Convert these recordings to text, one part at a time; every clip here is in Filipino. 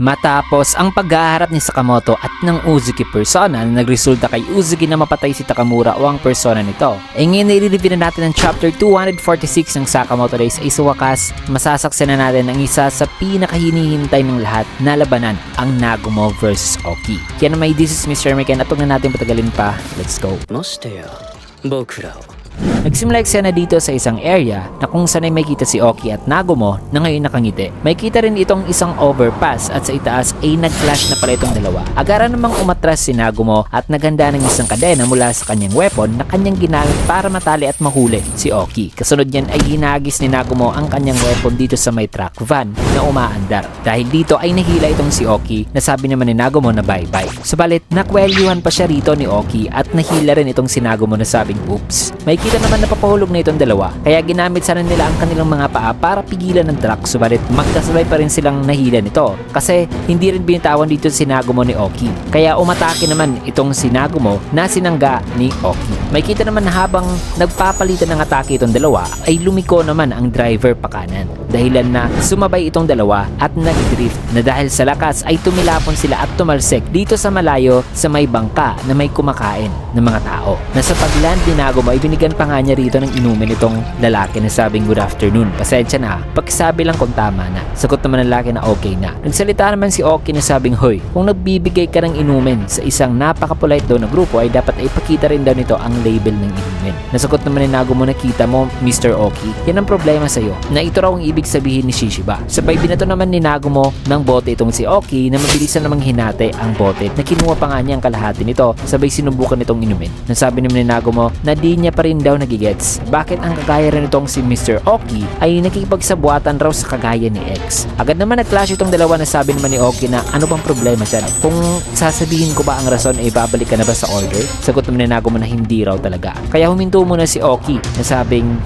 Matapos ang paghaharap ni Sakamoto at ng Uzuki persona na nagresulta kay Uzuki na mapatay si Takamura o ang persona nito. E ngayon nire-review na natin ang chapter 246 ng Sakamoto Days ay sa wakas masasaksihan na natin ang isa sa pinakahinihintay ng lahat na labanan, ang Nagumo vs Oki. Kaya naman this is Mr. Mekan at huwag na natin patagalin pa. Let's go! Nagsimula eksena dito sa isang area na kung saan ay makita si Oki at Nagumo na ngayon nakangiti. May kita rin itong isang overpass at sa itaas ay nag-flash na pala itong dalawa. Agara namang umatras si Nagumo at naghanda ng isang kadena mula sa kanyang weapon na kanyang ginamit para matali at mahuli si Oki. Kasunod niyan ay hinagis ni Nagumo ang kanyang weapon dito sa may truck van na umaandar. Dahil dito ay nahila itong si Oki na sabi naman ni Nagumo na bye-bye. Subalit nakwelyuhan pa siya rito ni Oki at nahila rin itong si Nagumo na sabing oops. May kita naman napapahulog na itong dalawa kaya ginamit sana nila ang kanilang mga paa para pigilan ng truck, subalit magkasabay pa rin silang nahila nito kasi hindi rin binitawan dito si Nagumo ni Oki kaya umatake naman itong si Nagumo na sinangga ni Oki. May kita naman na habang nagpapalitan ng atake itong dalawa ay lumiko naman ang driver pa kanan dahilan na sumabay itong dalawa at nag-drift na dahil sa lakas ay tumilapon sila at tumalsik dito sa malayo sa may bangka na may kumakain ng mga tao. Na sa pagland ni Nagumo ay binigyan pa nga niya rito ng inumin itong lalaki na sabing good afternoon. Pasensya na, pakisabi lang kung tama na. Sagot naman ng lalaki na okay na. Nagsalita naman si Oki na sabing hoy, kung nagbibigay ka ng inumin sa isang napaka-polite daw na grupo ay dapat ay ipakita rin daw nito ang label ng inumin. Nasagot naman ni Nagumo na kita mo Mr. Oki, yan ang problema sa iyo na ito raw ang ibig sabihin ni Shishiba. Sabay binato naman ni Nagumo ng bote itong si Oki na mabilisan namang hinate ang bote na kinuha pa nga niya ang kalahati nito sabay sinubukan nitong inumin. Nasabi naman ni Nagumo na di niya pa rin daw nagigets bakit ang kagaya rin itong si Mr. Oki ay nakikipagsabuatan raw sa kagaya ni X. Agad naman nag-clash itong dalawa na sabi naman ni Oki na ano bang problema dyan? Kung sasabihin ko ba ang rason ay babalik ka na ba sa order? Sagot naman ni Nagumo na hindi raw talaga. Kaya huminto muna si Oki na sabing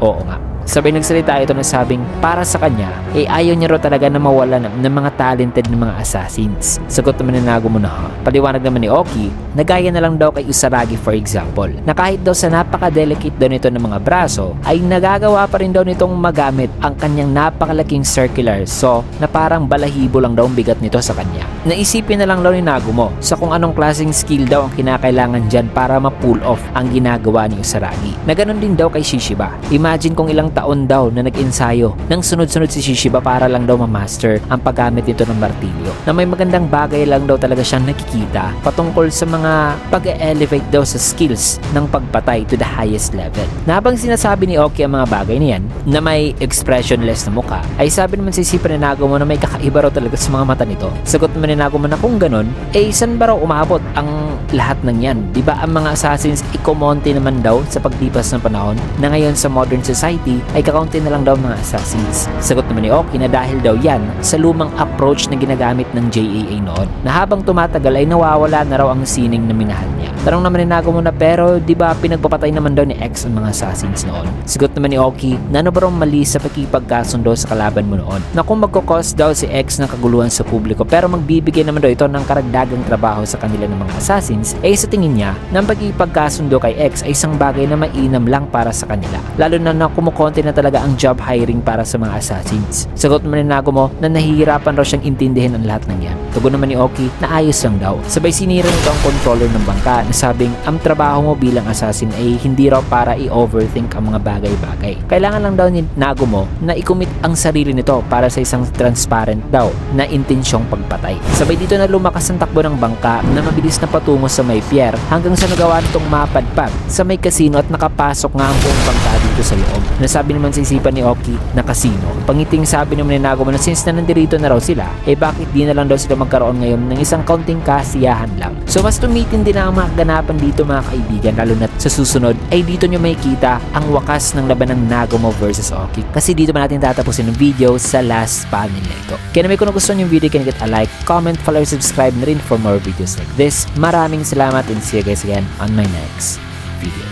oo nga. Sabay nagsalita ito na sabing para sa kanya ayaw niya raw talaga na mawala ng mga talented na mga assassins. Sagot naman ni Nagumo na paliwanag naman ni Oki na gaya na lang daw kay Usaragi for example na kahit daw sa napaka-delicate daw nito ng mga braso ay nagagawa pa rin daw nitong magamit ang kanyang napakalaking circular saw na parang balahibo lang daw ang bigat nito sa kanya. Naisipin na lang daw ni Nagumo sa kung anong klaseng skill daw ang kinakailangan dyan para ma-pull off ang ginagawa ni Usaragi. Na ganun din daw kay Shishiba. Imagine kung ilang taon daw na nag-ensayo ng sunod-sunod si Shishiba para lang daw ma-master ang paggamit nito ng martilyo. Na may magandang bagay lang daw talaga siyang nakikita patungkol sa mga pag-elevate daw sa skills ng pagpatay to the highest level. Na habang sinasabi ni Oki ang mga bagay niyan na may expressionless na mukha, ay sabi naman si Sipa ni Nagumo na may kakaiba raw talaga sa mga mata nito. Sagot naman ni Nagumo na kung ganun, saan ba raw umabot ang lahat ng yan? Diba ang mga assassins ikumonti naman daw sa paglipas ng panahon na ngayon sa modern society ay kakaunti na lang daw mga assassins. Sagot naman ni Oki na dahil daw yan sa lumang approach na ginagamit ng JAA noon na habang tumatagal ay nawawala na raw ang sining na minahal niya. Tanong naman ni Nagumo na pero di ba pinagpapatay naman daw ni X ang mga assassins noon? Sagot naman ni Oki na ano ba raw mali sa pakipagkasundo sa kalaban mo noon na kung magkakos daw si X ng kaguluhan sa publiko pero magbibigay naman daw ito ng karagdagang trabaho sa kanila ng mga assassins sa tingin niya ng pakipagkasundo kay X ay isang bagay na mainam lang para sa kanila lalo na kumukonti na talaga ang job hiring para sa mga assassins. Sagot naman ni Nagumo na nahihirapan raw siyang intindihin ang lahat ng yan. Tugon naman ni Oki na ayos lang daw. Sabay sinira nito ang controller ng bangka na sabing ang trabaho mo bilang assassin ay hindi raw para i-overthink ang mga bagay-bagay. Kailangan lang daw ni Nagumo na i-commit ang sarili nito para sa isang transparent daw na intensyong pagpatay. Sabay dito na lumakas ang takbo ng bangka na mabilis na patungo sa may pier hanggang sa nagawa nitong mapadpad sa may casino at nakapasok nga ang buong bangka dito sa loob. Nasabi naman sa isipan ni Oki na casino. Pangiting sabi naman ni Nagumo na since na nandirito na raw sila, bakit di na lang daw sila magkaroon ngayon ng isang kaunting kasiyahan lang. So mas tumitindi na ang mga ganapan dito mga kaibigan lalo na sa susunod ay dito nyo makikita ang wakas ng laban ng Nagumo versus Oki. Kasi dito pa natin tatapusin ng video sa last panel na ito. Kaya naman kung nagustuhan yung video, can you get a like, comment, follow, subscribe na rin for more videos like this. Maraming salamat and see you guys again on my next video.